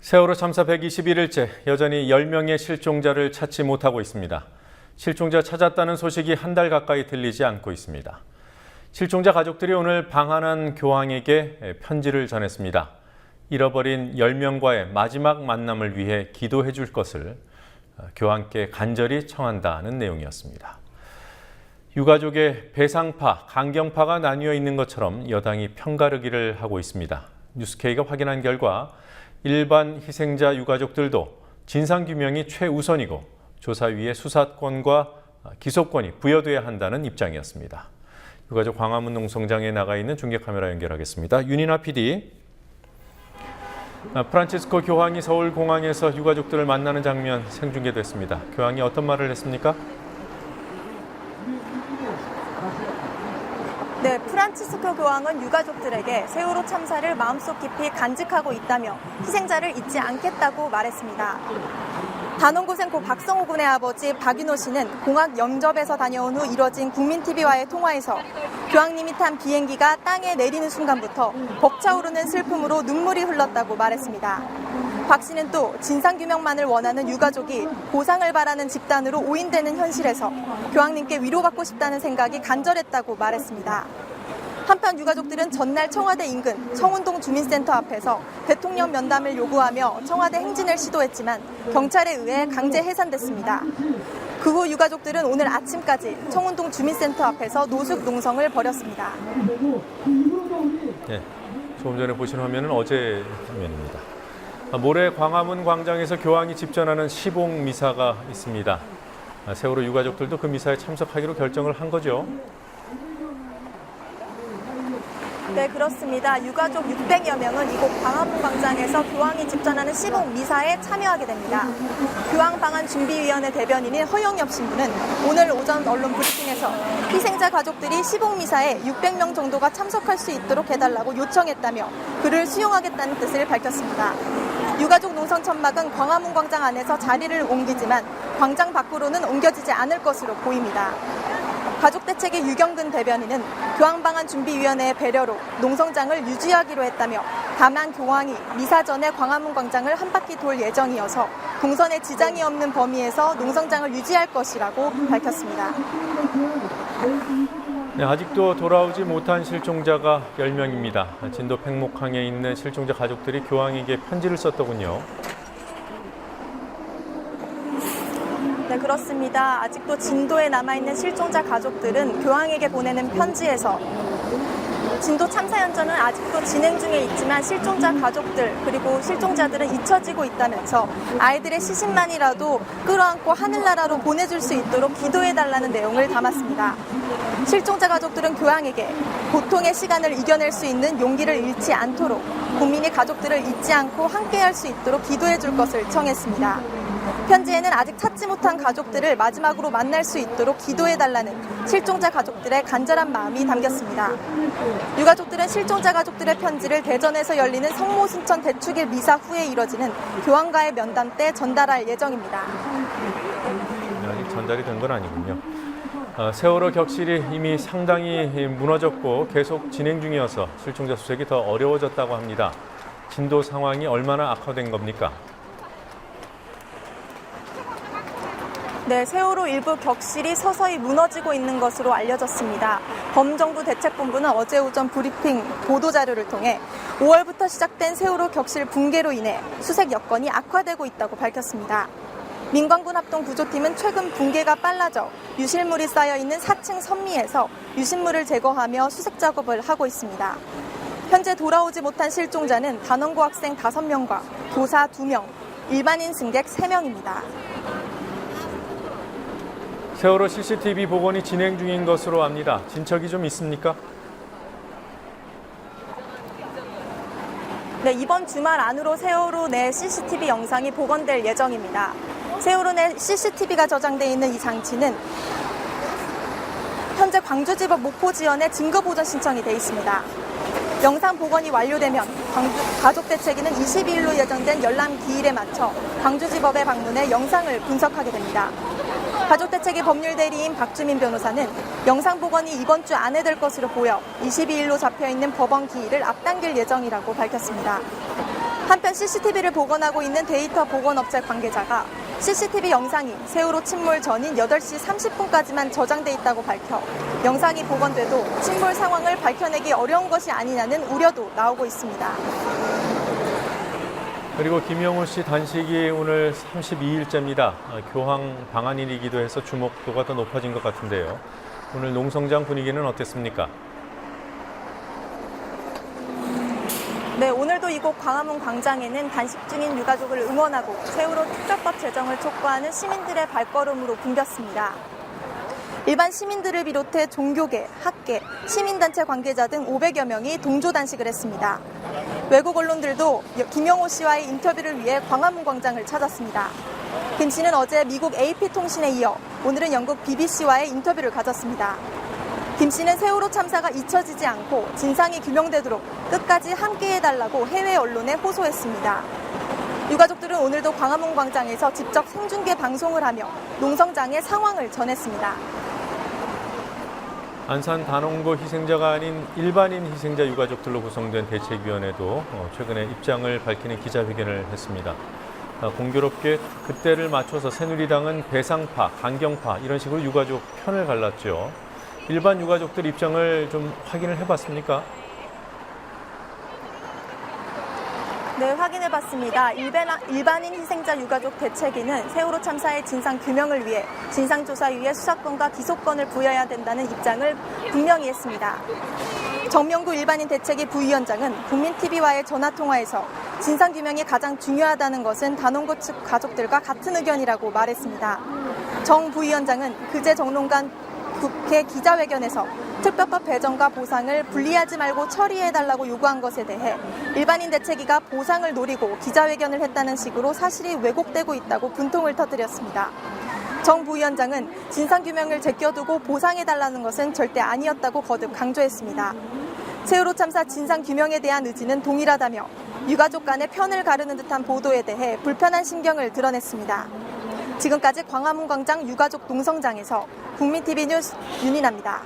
세월호 참사 121일째 여전히 10명의 실종자를 찾지 못하고 있습니다. 실종자 찾았다는 소식이 한 달 가까이 들리지 않고 있습니다. 실종자 가족들이 오늘 방한한 교황에게 편지를 전했습니다. 잃어버린 10명과의 마지막 만남을 위해 기도해 줄 것을 교황께 간절히 청한다는 내용이었습니다. 유가족의 배상파, 강경파가 나뉘어 있는 것처럼 여당이 편가르기를 하고 있습니다. 뉴스K가 확인한 결과 일반 희생자 유가족들도 진상규명이 최우선이고 조사위의 수사권과 기소권이 부여돼야 한다는 입장이었습니다. 유가족 광화문 농성장에 나가 있는 중계카메라 연결하겠습니다. 윤인아 PD. 프란치스코 교황이 서울공항에서 유가족들을 만나는 장면 생중계됐습니다. 교황이 어떤 말을 했습니까? 네, 프란치스코 교황은 유가족들에게 세월호 참사를 마음속 깊이 간직하고 있다며 희생자를 잊지 않겠다고 말했습니다. 단원고생 고 박성호 군의 아버지 박윤호 씨는 공학 영접에서 다녀온 후 이뤄진 국민TV와의 통화에서 교황님이 탄 비행기가 땅에 내리는 순간부터 벅차오르는 슬픔으로 눈물이 흘렀다고 말했습니다. 박 씨는 또 진상규명만을 원하는 유가족이 보상을 바라는 집단으로 오인되는 현실에서 교황님께 위로받고 싶다는 생각이 간절했다고 말했습니다. 한편 유가족들은 전날 청와대 인근 청운동 주민센터 앞에서 대통령 면담을 요구하며 청와대 행진을 시도했지만 경찰에 의해 강제 해산됐습니다. 그 후 유가족들은 오늘 아침까지 청운동 주민센터 앞에서 노숙 농성을 벌였습니다. 네, 조금 전에 보신 화면은 어제 화면입니다. 모레 광화문 광장에서 교황이 집전하는 시봉 미사가 있습니다. 세월호 유가족들도 그 미사에 참석하기로 결정을 한 거죠. 네, 그렇습니다. 유가족 600여 명은 이곳 광화문 광장에서 교황이 집전하는 시봉 미사에 참여하게 됩니다. 교황 방한 준비위원회 대변인인 허영엽 신부는 오늘 오전 언론 브리핑에서 희생자 가족들이 시봉 미사에 600명 정도가 참석할 수 있도록 해달라고 요청했다며 그를 수용하겠다는 뜻을 밝혔습니다. 유가족 농성 천막은 광화문 광장 안에서 자리를 옮기지만 광장 밖으로는 옮겨지지 않을 것으로 보입니다. 가족대책위 유경근 대변인은 교황방한준비위원회의 배려로 농성장을 유지하기로 했다며 다만 교황이 미사 전에 광화문 광장을 한 바퀴 돌 예정이어서 동선에 지장이 없는 범위에서 농성장을 유지할 것이라고 밝혔습니다. 네, 아직도 돌아오지 못한 실종자가 10명입니다. 진도 팽목항에 있는 실종자 가족들이 교황에게 편지를 썼더군요. 네, 그렇습니다. 아직도 진도에 남아있는 실종자 가족들은 교황에게 보내는 편지에서 진도 참사 현장은 아직도 진행 중에 있지만 실종자 가족들 그리고 실종자들은 잊혀지고 있다면서 아이들의 시신만이라도 끌어안고 하늘나라로 보내줄 수 있도록 기도해달라는 내용을 담았습니다. 실종자 가족들은 교황에게 고통의 시간을 이겨낼 수 있는 용기를 잃지 않도록 국민이 가족들을 잊지 않고 함께할 수 있도록 기도해줄 것을 청했습니다. 편지에는 아직 찾지 못한 가족들을 마지막으로 만날 수 있도록 기도해달라는 실종자 가족들의 간절한 마음이 담겼습니다. 유가족들은 실종자 가족들의 편지를 대전에서 열리는 성모 순천 대축일 미사 후에 이뤄지는 교황과의 면담 때 전달할 예정입니다. 아직 전달이 된 건 아니군요. 세월호 격실이 이미 상당히 무너졌고 계속 진행 중이어서 실종자 수색이 더 어려워졌다고 합니다. 진도 상황이 얼마나 악화된 겁니까? 네, 세월호 일부 격실이 서서히 무너지고 있는 것으로 알려졌습니다. 범정부 대책본부는 어제 오전 브리핑 보도자료를 통해 5월부터 시작된 세월호 격실 붕괴로 인해 수색 여건이 악화되고 있다고 밝혔습니다. 민관군 합동 구조팀은 최근 붕괴가 빨라져 유실물이 쌓여있는 4층 선미에서 유실물을 제거하며 수색 작업을 하고 있습니다. 현재 돌아오지 못한 실종자는 단원고 학생 5명과 교사 2명, 일반인 승객 3명입니다. 세월호 CCTV 복원이 진행 중인 것으로 압니다. 진척이 좀 있습니까? 네, 이번 주말 안으로 세월호 내 CCTV 영상이 복원될 예정입니다. 세월호 내 CCTV가 저장돼 있는 이 장치는 현재 광주지법 목포지원에 증거보전 신청이 돼 있습니다. 영상 복원이 완료되면 가족대책위는 22일로 예정된 열람 기일에 맞춰 광주지법에 방문해 영상을 분석하게 됩니다. 가족대책위 법률대리인 박주민 변호사는 영상 복원이 이번 주 안에 될 것으로 보여 22일로 잡혀있는 법원 기일을 앞당길 예정이라고 밝혔습니다. 한편 CCTV를 복원하고 있는 데이터 복원업체 관계자가 CCTV 영상이 세월호 침몰 전인 8시 30분까지만 저장돼 있다고 밝혀 영상이 복원돼도 침몰 상황을 밝혀내기 어려운 것이 아니냐는 우려도 나오고 있습니다. 그리고 김영호 씨 단식이 오늘 32일째입니다. 교황 방한일이기도 해서 주목도가 더 높아진 것 같은데요. 오늘 농성장 분위기는 어땠습니까? 네, 오늘도 이곳 광화문 광장에는 단식 중인 유가족을 응원하고 세월호 특별법 제정을 촉구하는 시민들의 발걸음으로 붐볐습니다. 일반 시민들을 비롯해 종교계, 학계, 시민단체 관계자 등 500여 명이 동조 단식을 했습니다. 외국 언론들도 김영호 씨와의 인터뷰를 위해 광화문 광장을 찾았습니다. 김 씨는 어제 미국 AP통신에 이어 오늘은 영국 BBC와의 인터뷰를 가졌습니다. 김 씨는 세월호 참사가 잊혀지지 않고 진상이 규명되도록 끝까지 함께해달라고 해외 언론에 호소했습니다. 유가족들은 오늘도 광화문 광장에서 직접 생중계 방송을 하며 농성장의 상황을 전했습니다. 안산 단원고 희생자가 아닌 일반인 희생자 유가족들로 구성된 대책위원회도 최근에 입장을 밝히는 기자회견을 했습니다. 공교롭게 그때를 맞춰서 새누리당은 배상파, 강경파 이런 식으로 유가족 편을 갈랐죠. 일반 유가족들 입장을 좀 확인을 해봤습니까? 네, 확인해봤습니다. 일반인 희생자 유가족 대책위는 세월호 참사의 진상 규명을 위해 진상조사위에 수사권과 기소권을 부여해야 된다는 입장을 분명히 했습니다. 정명구 일반인 대책위 부위원장은 국민TV와의 전화통화에서 진상규명이 가장 중요하다는 것은 단원고 측 가족들과 같은 의견이라고 말했습니다. 정 부위원장은 그제 정론관 국회 기자회견에서 특별법 배정과 보상을 분리하지 말고 처리해달라고 요구한 것에 대해 일반인 대책위가 보상을 노리고 기자회견을 했다는 식으로 사실이 왜곡되고 있다고 분통을 터뜨렸습니다. 정 부위원장은 진상규명을 제껴두고 보상해달라는 것은 절대 아니었다고 거듭 강조했습니다. 세월호 참사 진상규명에 대한 의지는 동일하다며 유가족 간의 편을 가르는 듯한 보도에 대해 불편한 심경을 드러냈습니다. 지금까지 광화문 광장 유가족 농성장에서 국민TV 뉴스 윤인아입니다.